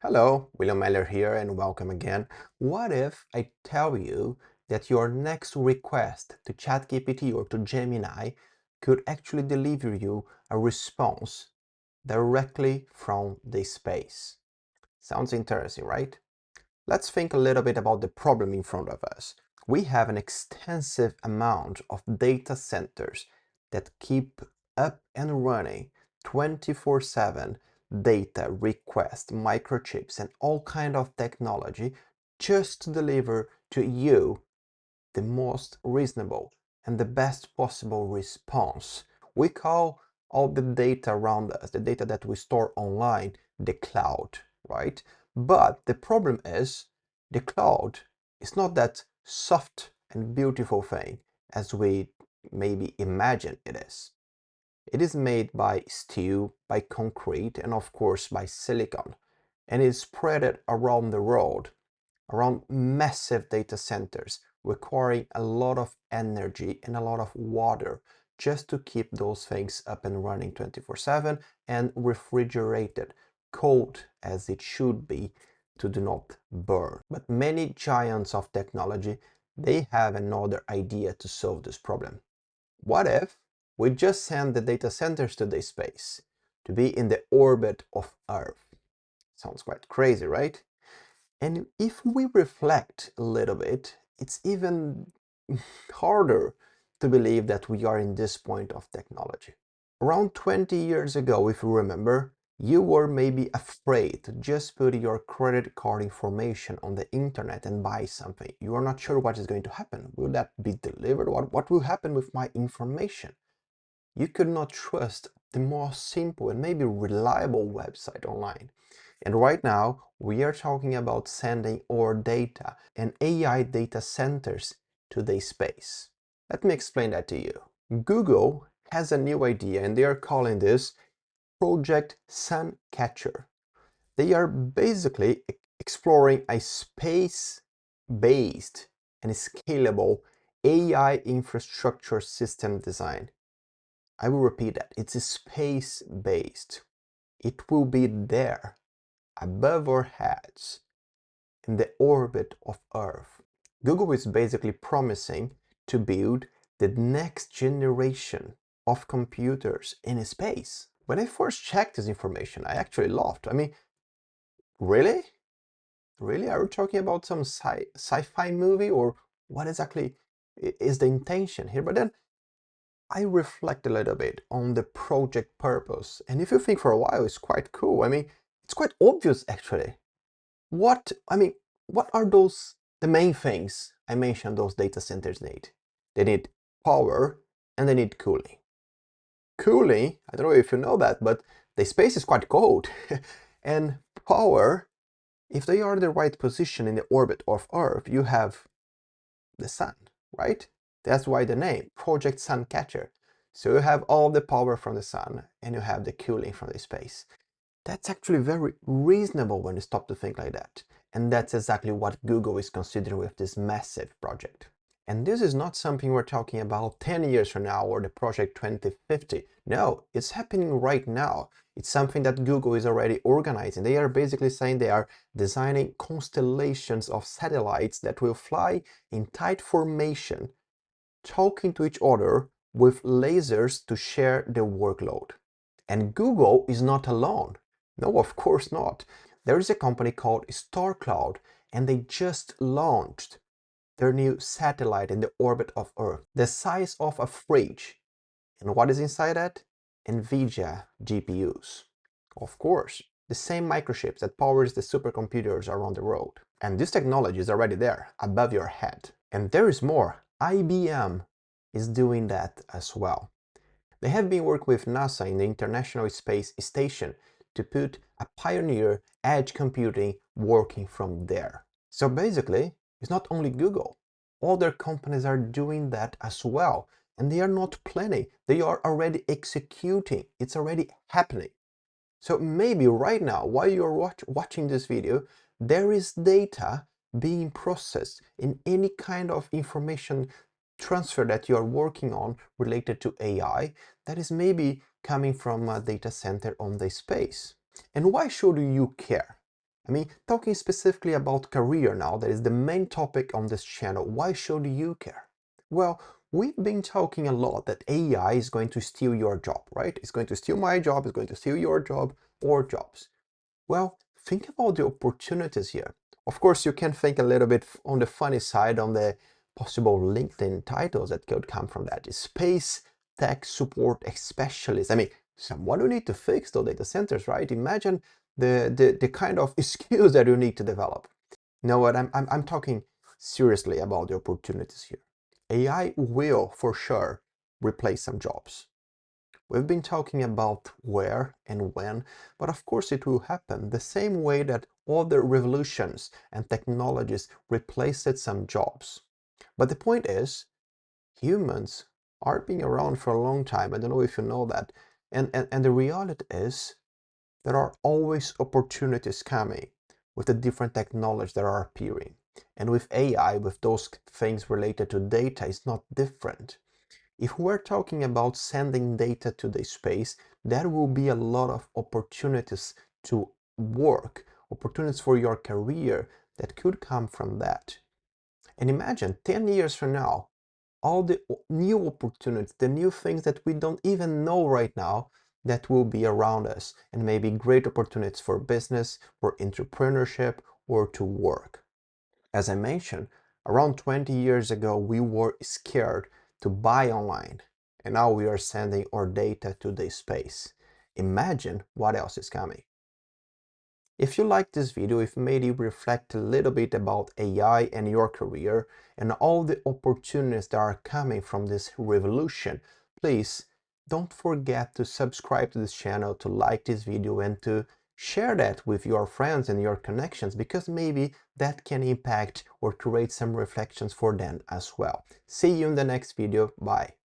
Hello, William Meller here and welcome again. What if I tell you that your next request to ChatGPT or to Gemini could actually deliver you a response directly from the space? Sounds interesting, right? Let's think a little bit about the problem in front of us. We have an extensive amount of data centers that keep up and running 24/7 data requests, microchips, and all kind of technology just to deliver to you the most reasonable and the best possible response. We call all the data around us, the data that we store online, the cloud, right? But the problem is the cloud is not that soft and beautiful thing as we maybe imagine it is. It is made by steel, by concrete, and of course by silicon, and is spread around the world around massive data centers requiring a lot of energy and a lot of water just to keep those things up and running 24/7 and refrigerated, cold as it should be to do not burn. But many giants of technology, they have another idea to solve this problem. What if we just send the data centers to the space to be in the orbit of Earth? Sounds quite crazy, right? And if we reflect a little bit, it's even harder to believe that we are in this point of technology. Around 20 years ago, if you remember, you were maybe afraid to just put your credit card information on the internet and buy something. You are not sure what is going to happen. Will that be delivered? What will happen with my information? You could not trust the most simple and maybe reliable website online. And right now, we are talking about sending our data and AI data centers to the space. Let me explain that to you. Google has a new idea and they are calling this Project Suncatcher. They are basically exploring a space-based and scalable AI infrastructure system design. I will repeat that. It's space-based. It will be there, above our heads, in the orbit of Earth. Google is basically promising to build the next generation of computers in space. When I first checked this information, I actually laughed. I mean, really? Really? Are we talking about some sci-fi movie, or what exactly is the intention here? But then I reflect a little bit on the project purpose, and if you think for a while, it's quite cool. I mean, it's quite obvious actually. What are the main things I mentioned those data centers need? They need power and they need cooling. Cooling, I don't know if you know that, but the space is quite cold. And power, if they are in the right position in the orbit of Earth, you have the sun, right? That's why the name, Project Suncatcher. So you have all the power from the sun and you have the cooling from the space. That's actually very reasonable when you stop to think like that. And that's exactly what Google is considering with this massive project. And this is not something we're talking about 10 years from now or the project 2050. No, it's happening right now. It's something that Google is already organizing. They are basically saying they are designing constellations of satellites that will fly in tight formation, talking to each other with lasers to share the workload. And Google is not alone. No, of course not. There is a company called StarCloud, and they just launched their new satellite in the orbit of Earth, the size of a fridge. And what is inside that? NVIDIA GPUs. Of course, the same microchips that powers the supercomputers around the world. And this technology is already there, above your head. And there is more. IBM is doing that as well. They have been working with NASA in the International Space Station to put a pioneer edge computing working from there. So basically, it's not only Google. Other companies are doing that as well. And they are not planning, they are already executing. It's already happening. So maybe right now, while you're watching this video, there is data being processed in any kind of information transfer that you're working on related to AI that is maybe coming from a data center on the space. And why should you care? I mean, talking specifically about career now, that is the main topic on this channel. Why should you care? Well, we've been talking a lot that AI is going to steal your job, right? It's going to steal my job, it's going to steal your job or jobs. Well, think about the opportunities here. Of course, you can think a little bit on the funny side on the possible LinkedIn titles that could come from that. Space tech support specialist. I mean, someone who need to fix those data centers, right? Imagine the kind of skills that you need to develop. You know what? I'm talking seriously about the opportunities here. AI will for sure replace some jobs. We've been talking about where and when, but of course it will happen the same way that other revolutions and technologies replaced some jobs. But the point is, humans are being around for a long time. I don't know if you know that. And the reality is, there are always opportunities coming with the different technologies that are appearing. And with AI, with those things related to data, it's not different. If we're talking about sending data to the space, there will be a lot of opportunities to work, opportunities for your career that could come from that. And imagine 10 years from now, all the new opportunities, the new things that we don't even know right now that will be around us, and maybe great opportunities for business, for entrepreneurship, or to work. As I mentioned, around 20 years ago, we were scared to buy online, and now we are sending our data to the space. Imagine what else is coming. If you liked this video, if it made you reflect a little bit about AI and your career and all the opportunities that are coming from this revolution, please don't forget to subscribe to this channel, to like this video, and to share that with your friends and your connections, because maybe that can impact or create some reflections for them as well. See you in the next video. Bye.